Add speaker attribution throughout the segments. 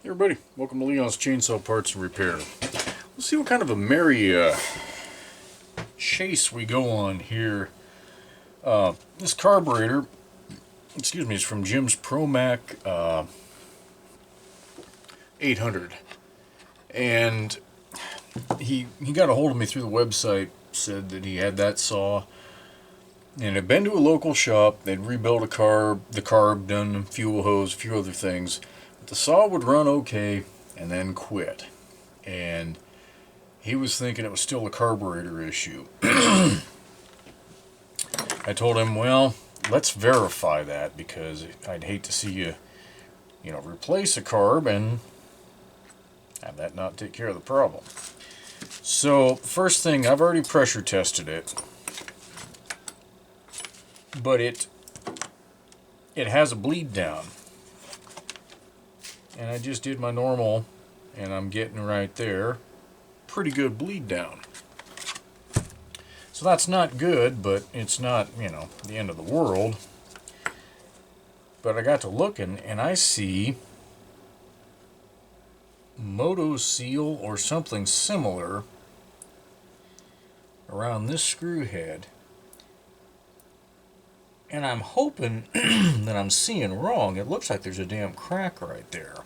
Speaker 1: Hey everybody, welcome to Leon's Chainsaw Parts and Repair. Let's see what kind of a merry chase we go on here. This carburetor, is from Jim's ProMac 800. And he got a hold of me through the website, said that he had that saw. And had been to a local shop, they'd rebuilt the carb, done fuel hose, a few other things. But the saw would run okay and then quit. And he was thinking it was still a carburetor issue. I told him, well, let's verify that because I'd hate to see you, replace a carb and have that not take care of the problem. So, first thing, I've already pressure tested it. But it has a bleed down. And I just did my normal, and I'm getting right there. Pretty good bleed down. So that's not good, but it's not, the end of the world. But I got to looking, and I see Moto Seal or something similar around this screw head. And I'm hoping that I'm seeing wrong. It looks like there's a damn crack right there.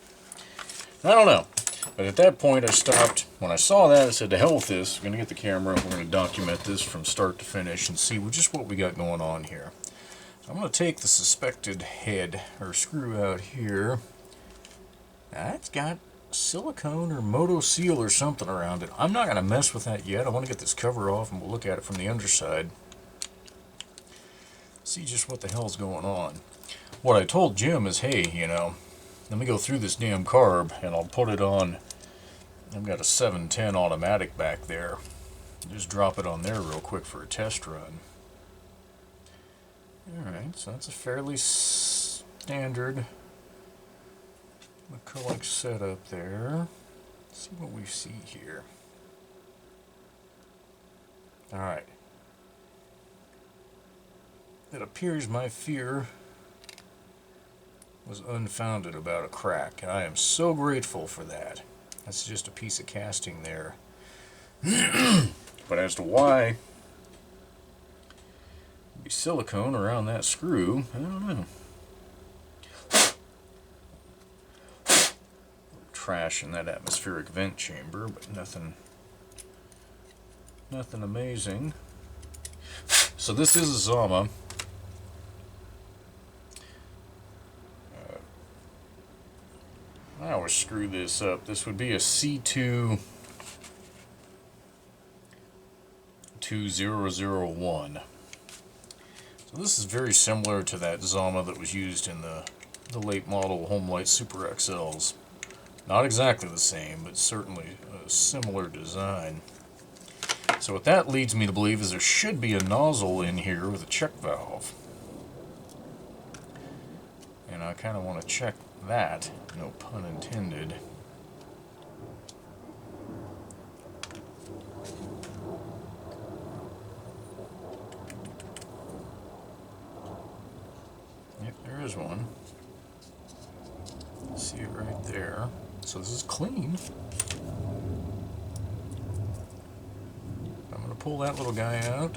Speaker 1: I don't know. But at that point I stopped. When I saw that, I said, to hell with this. I'm going to get the camera. We're going to document this from start to finish and see just what we got going on here. So I'm going to take the suspected head or screw out here. That's got silicone or Moto Seal or something around it. I'm not going to mess with that yet. I want to get this cover off and we'll look at it from the underside. See just what the hell's going on. What I told Jim is, hey, let me go through this damn carb and I'll put it on. I've got a 710 automatic back there. Just drop it on there real quick for a test run. Alright, so that's a fairly standard McCulloch setup there. Let's see what we see here. Alright. It appears my fear was unfounded about a crack, and I am so grateful for that. That's just a piece of casting there. But as to why it'd be silicone around that screw, I don't know. Trash in that atmospheric vent chamber, but nothing amazing. So this is a Zama. I always screw this up. This would be a C2001. So this is very similar to that Zama that was used in the late model Homelight Super XLs. Not exactly the same, but certainly a similar design. So what that leads me to believe is there should be a nozzle in here with a check valve. And I kind of want to check that, no pun intended. Yep, there is one. See it right there. So this is clean. I'm going to pull that little guy out.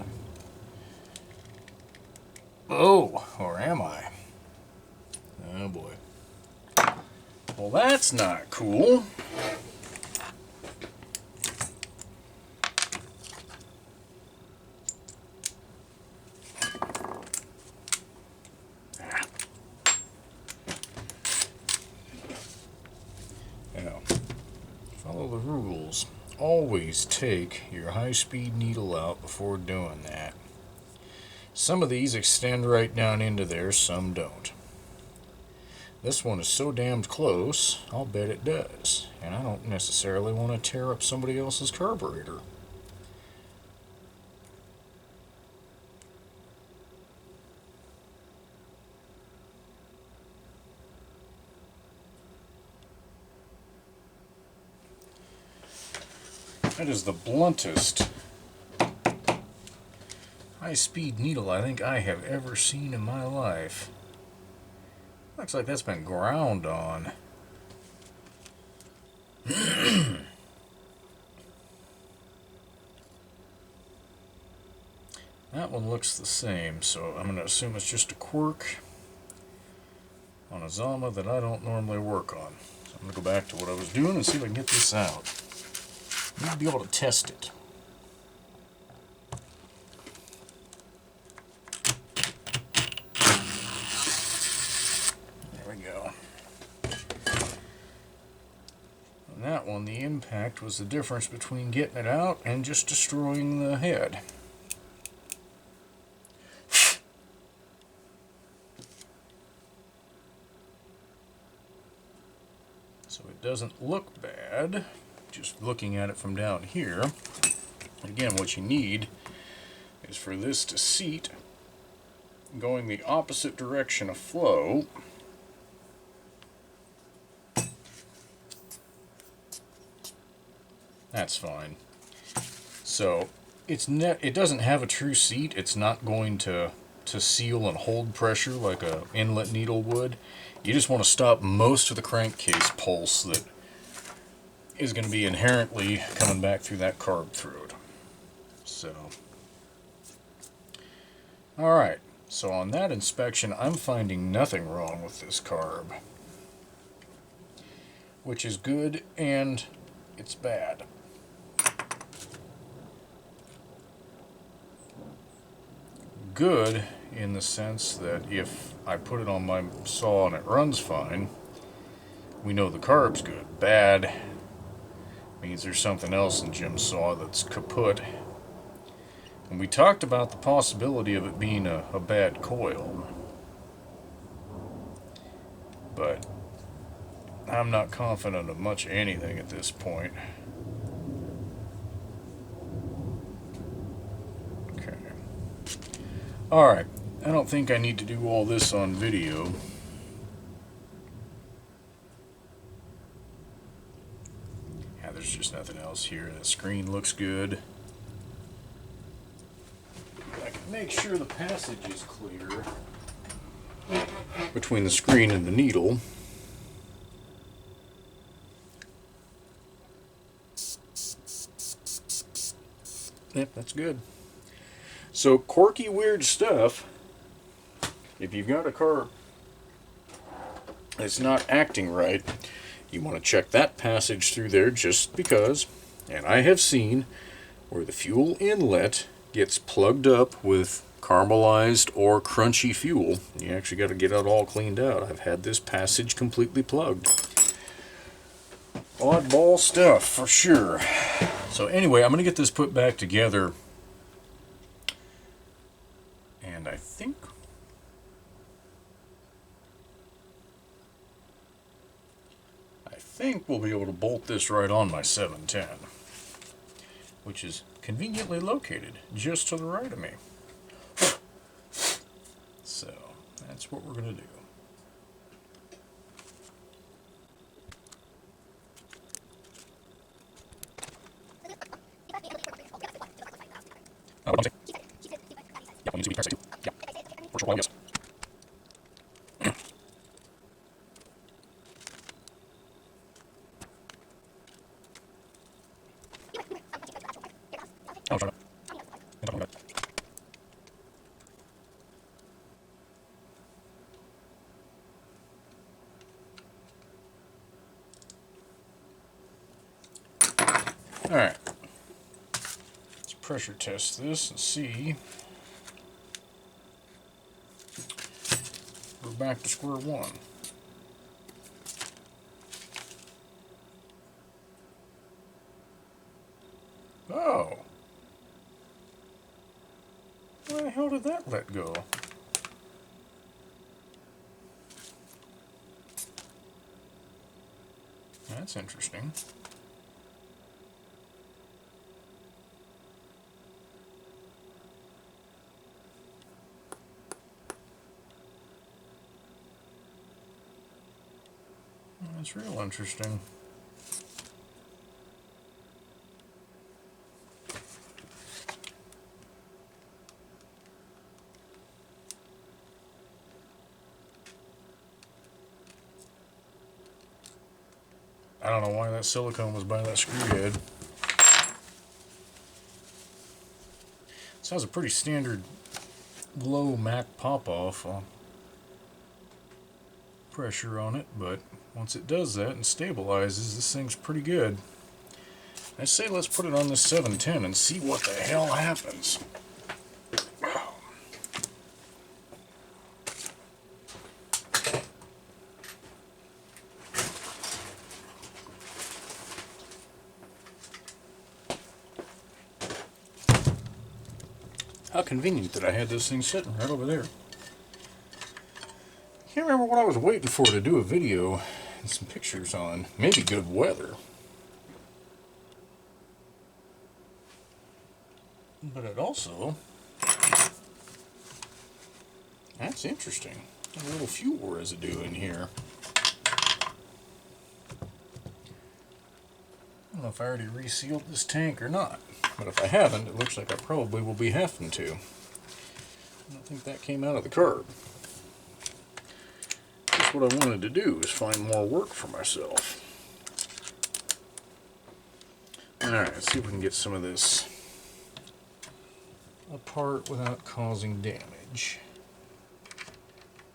Speaker 1: Oh, or am I? Oh boy. Well, that's not cool. Now, follow the rules. Always take your high-speed needle out before doing that. Some of these extend right down into there, some don't. This one is so damned close, I'll bet it does. And I don't necessarily want to tear up somebody else's carburetor. That is the bluntest high-speed needle I think I have ever seen in my life. Looks like that's been ground on. That one looks the same, so I'm going to assume it's just a quirk on a Zama that I don't normally work on. So I'm going to go back to what I was doing and see if I can get this out. I need to be able to test it. There we go. On that one, the impact was the difference between getting it out and just destroying the head. So it doesn't look bad, just looking at it from down here. Again, what you need is for this to seat going the opposite direction of flow. That's fine. So it doesn't have a true seat. It's not going to seal and hold pressure like a inlet needle would. You just want to stop most of the crankcase pulse that is going to be inherently coming back through that carb throat. So, alright, so on that inspection, I'm finding nothing wrong with this carb, which is good and it's bad. Good in the sense that if I put it on my saw and it runs fine, we know the carb's good. Bad means there's something else in Jim's saw that's kaput. And we talked about the possibility of it being a bad coil, but I'm not confident of much anything at this point. Okay. Alright, I don't think I need to do all this on video. Yeah, there's just nothing else here. The screen looks good. I can make sure the passage is clear between the screen and the needle. Yep, that's good. So, quirky, weird stuff. If you've got a car that's not acting right, you want to check that passage through there just because. And I have seen where the fuel inlet gets plugged up with caramelized or crunchy fuel. You actually got to get it all cleaned out. I've had this passage completely plugged. Oddball stuff, for sure. So anyway, I'm going to get this put back together. And I think we'll be able to bolt this right on my 710, which is conveniently located just to the right of me. So that's what we're going to do. Alright, let's pressure test this and see. We're back to square one. Oh! Why the hell did that let go? That's interesting. That's real interesting. I don't know why that silicone was by that screw head. has a pretty standard low Mac pop-off pressure on it, but once it does that and stabilizes, this thing's pretty good. I say let's put it on this 710 and see what the hell happens. How convenient that I had this thing sitting right over there. Can't remember what I was waiting for to do a video and some pictures on. Maybe good weather. But it also... That's interesting. A little fuel residue in here. I don't know if I already resealed this tank or not. But if I haven't, it looks like I probably will be having to. I don't think that came out of the carb. Just what I wanted to do is find more work for myself. Alright, let's see if we can get some of this apart without causing damage.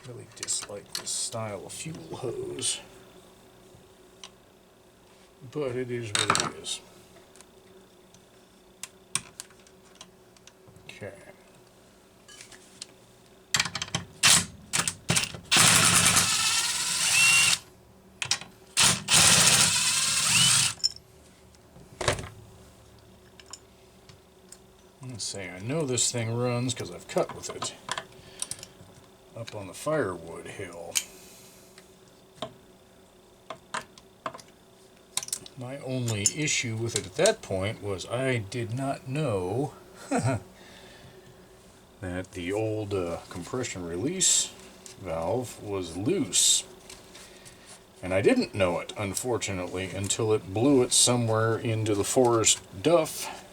Speaker 1: Really dislike this style of fuel hose. But it is what it is. Okay. Let's see, I know this thing runs because I've cut with it up on the firewood hill. My only issue with it at that point was I did not know that the old compression release valve was loose. And I didn't know it, unfortunately, until it blew it somewhere into the forest duff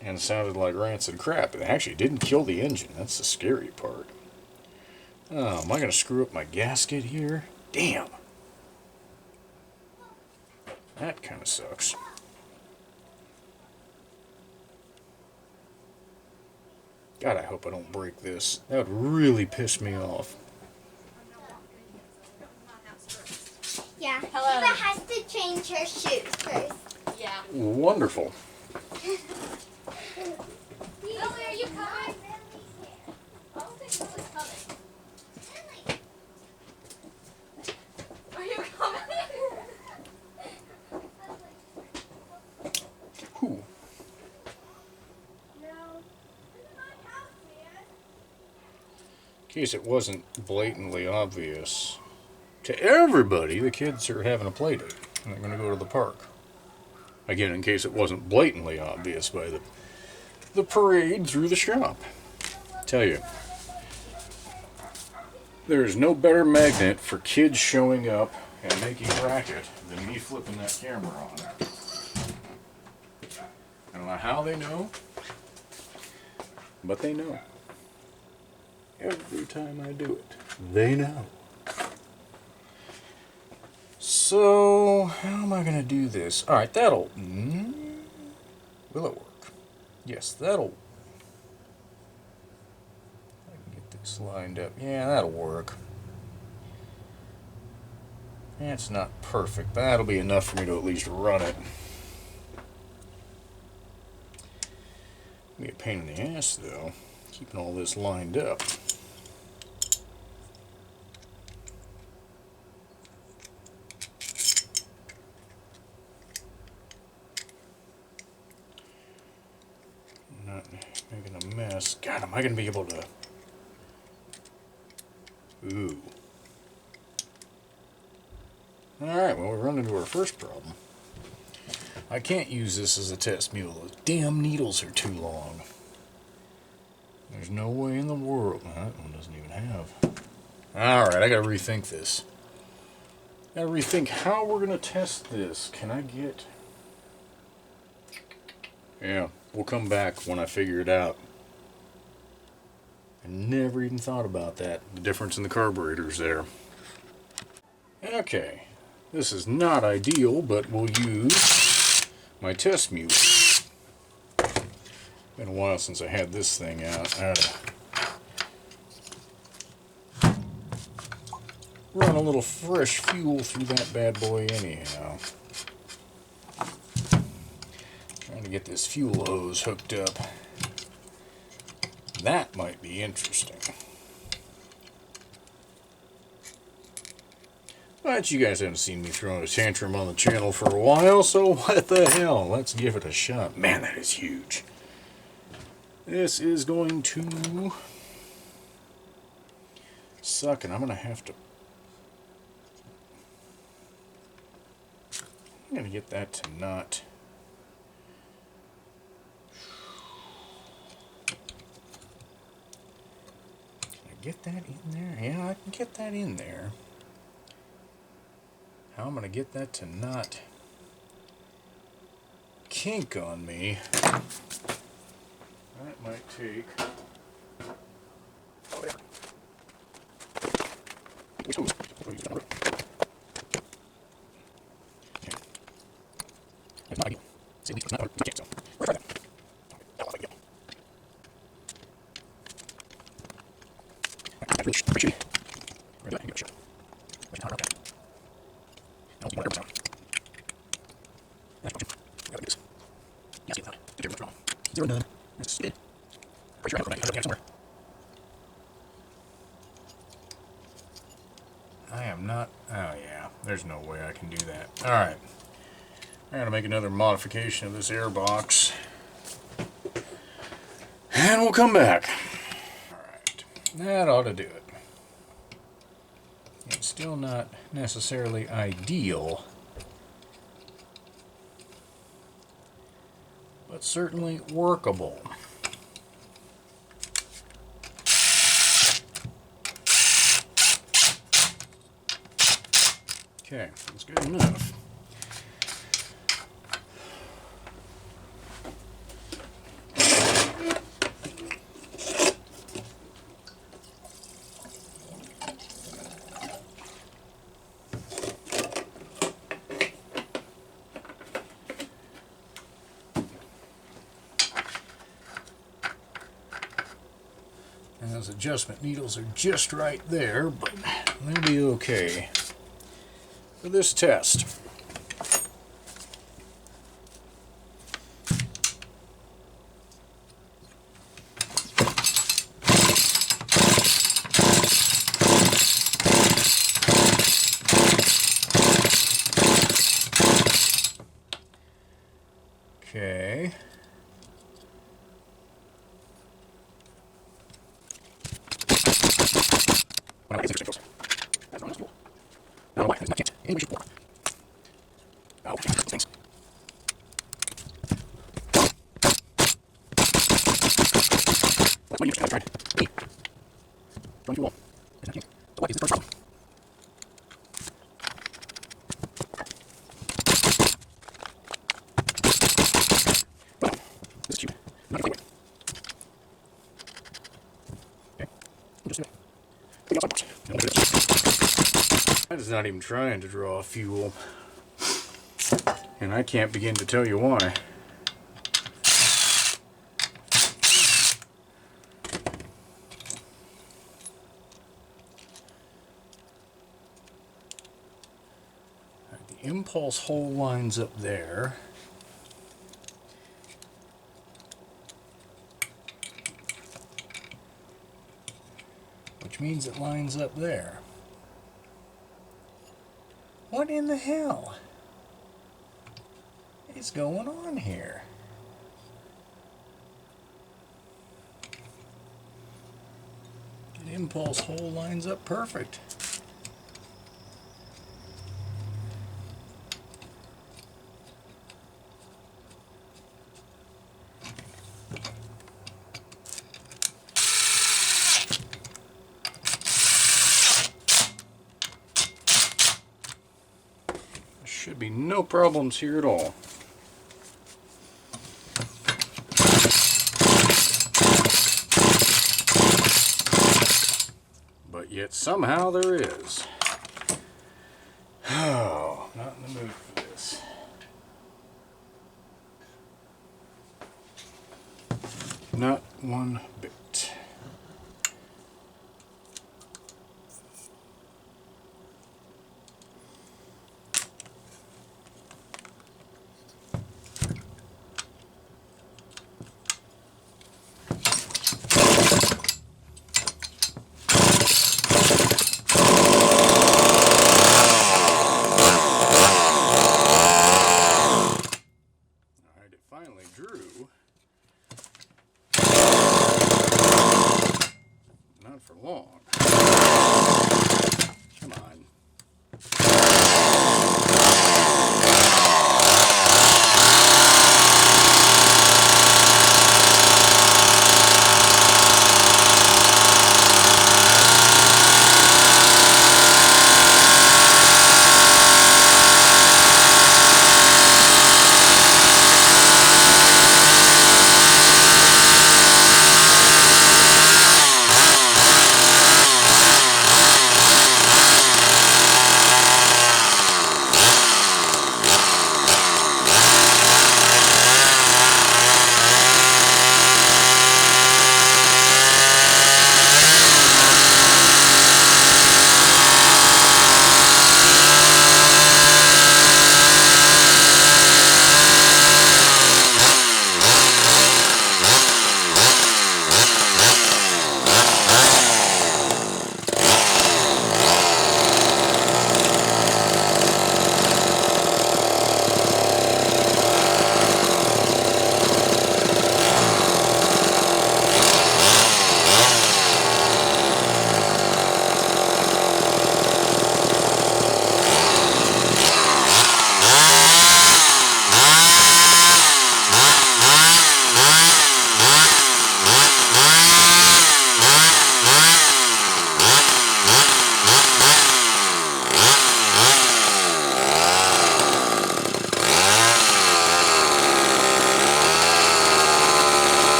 Speaker 1: and sounded like rancid crap. It actually didn't kill the engine. That's the scary part. Oh, am I going to screw up my gasket here? Damn. That kind of sucks. God, I hope I don't break this. That would really piss me off.
Speaker 2: Yeah.
Speaker 3: Hello.
Speaker 2: Eva has to change her shoes first.
Speaker 3: Yeah.
Speaker 1: Wonderful.
Speaker 3: Lily, are you coming? I don't think Lily's coming. Are you coming?
Speaker 1: Whew. In case it wasn't blatantly obvious to everybody, the kids are having a play date and they're going to go to the park. Again, in case it wasn't blatantly obvious by the parade through the shop. Tell you, there's no better magnet for kids showing up and making racket than me flipping that camera on. I don't know how they know, but they know. Every time I do it, they know. So, how am I going to do this? Alright, that'll... will it work? Yes, that'll... I can get this lined up. Yeah, that'll work. It's not perfect, but that'll be enough for me to at least run it. Be a pain in the ass, though, keeping all this lined up. Not making a mess. God, am I going to be able to... Ooh. Alright, well, we run into our first problem. I can't use this as a test mule. Those damn needles are too long. There's no way in the world. That one doesn't even have. Alright, I gotta rethink this. Gotta rethink how we're gonna test this. Can I get... Yeah, we'll come back when I figure it out. I never even thought about that. The difference in the carburetors there. Okay. This is not ideal, but we'll use my test mule. Been a while since I had this thing out. I had to run a little fresh fuel through that bad boy anyhow. Trying to get this fuel hose hooked up. That might be interesting. But you guys haven't seen me throwing a tantrum on the channel for a while, so what the hell? Let's give it a shot. Man, that is huge. This is going to suck, and I'm going to have to... I'm going to get that to not... Can I get that in there? Yeah, I can get that in there. How I'm going to get that to not kink on me, that might take... I am not... Oh yeah, there's no way I can do that. Alright. I'm going to make another modification of this air box. And we'll come back. Alright. That ought to do it. It's still not necessarily ideal, but certainly workable. Okay, that's good enough. And those adjustment needles are just right there, but they'll be okay for this test. Okay. That is not even trying to draw fuel, and I can't begin to tell you why. The impulse hole lines up there. Which means it lines up there. What in the hell is going on here? The impulse hole lines up perfect. Should be no problems here at all. But yet somehow there is. Oh, not in the mood for this. Not one bit. Finally drew. Not for long. Come on.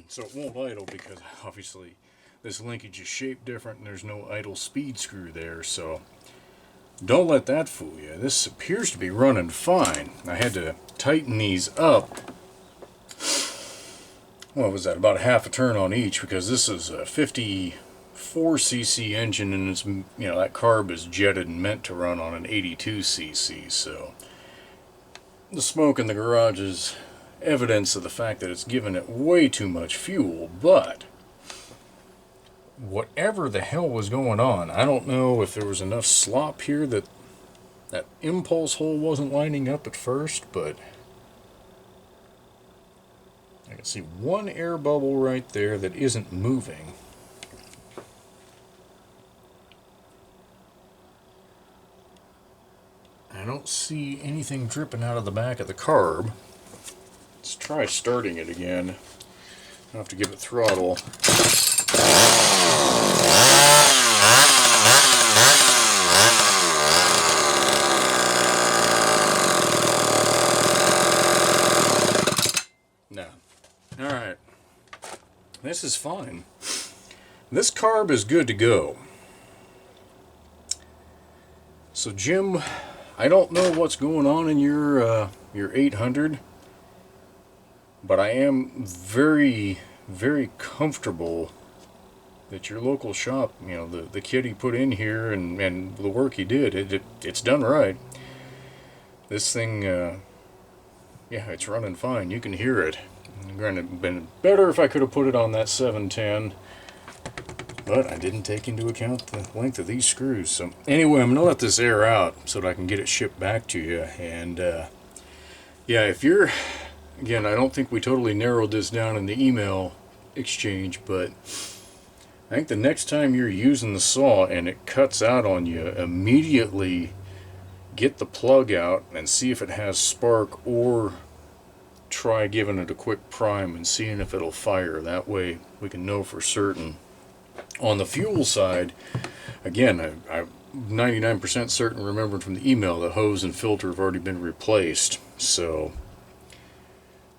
Speaker 1: So it won't idle because obviously this linkage is shaped different and there's no idle speed screw there, so don't let that fool you. This appears to be running fine. I had to tighten these up. What was that? About half a turn on each, because this is a 54cc engine and it's, you know, that carb is jetted and meant to run on an 82cc, so the smoke in the garage is evidence of the fact that it's given it way too much fuel. But whatever the hell was going on, I don't know if there was enough slop here that that impulse hole wasn't lining up at first, but I can see one air bubble right there that isn't moving. I don't see anything dripping out of the back of the carb. Let's try starting it again. I'll have to give it throttle. No. Alright. This is fine. This carb is good to go. So Jim, I don't know what's going on in your 800. But I am very, very comfortable that your local shop, you know, the kit he put in here and the work he did, it's done right. This thing, yeah, it's running fine. You can hear it. Granted, been better if I could have put it on that 710, but I didn't take into account the length of these screws. So anyway, I'm going to let this air out so that I can get it shipped back to you. And yeah, if you're... Again, I don't think we totally narrowed this down in the email exchange, but I think the next time you're using the saw and it cuts out on you, immediately get the plug out and see if it has spark, or try giving it a quick prime and seeing if it'll fire. That way we can know for certain. On the fuel side, again, I'm 99% certain, remembering from the email, the hose and filter have already been replaced, so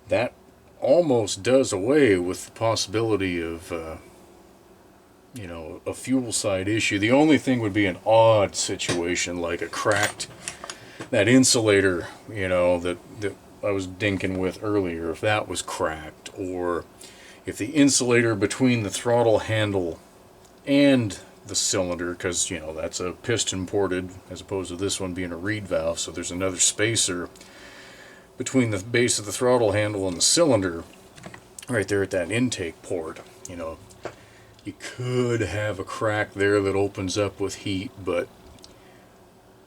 Speaker 1: that almost does away with the possibility of you know, a fuel side issue. The only thing would be an odd situation, like a cracked, that insulator, you know, that I was dinking with earlier, if that was cracked, or if the insulator between the throttle handle and the cylinder, because, you know, that's a piston ported as opposed to this one being a reed valve, so there's another spacer between the base of the throttle handle and the cylinder right there at that intake port. You know, you could have a crack there that opens up with heat, but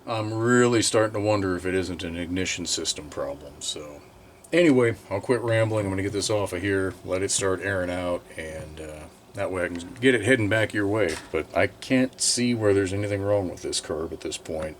Speaker 1: I'm really starting to wonder if it isn't an ignition system problem. So anyway, I'll quit rambling. I'm going to get this off of here, let it start airing out, and that way I can get it heading back your way. But I can't see where there's anything wrong with this carb at this point.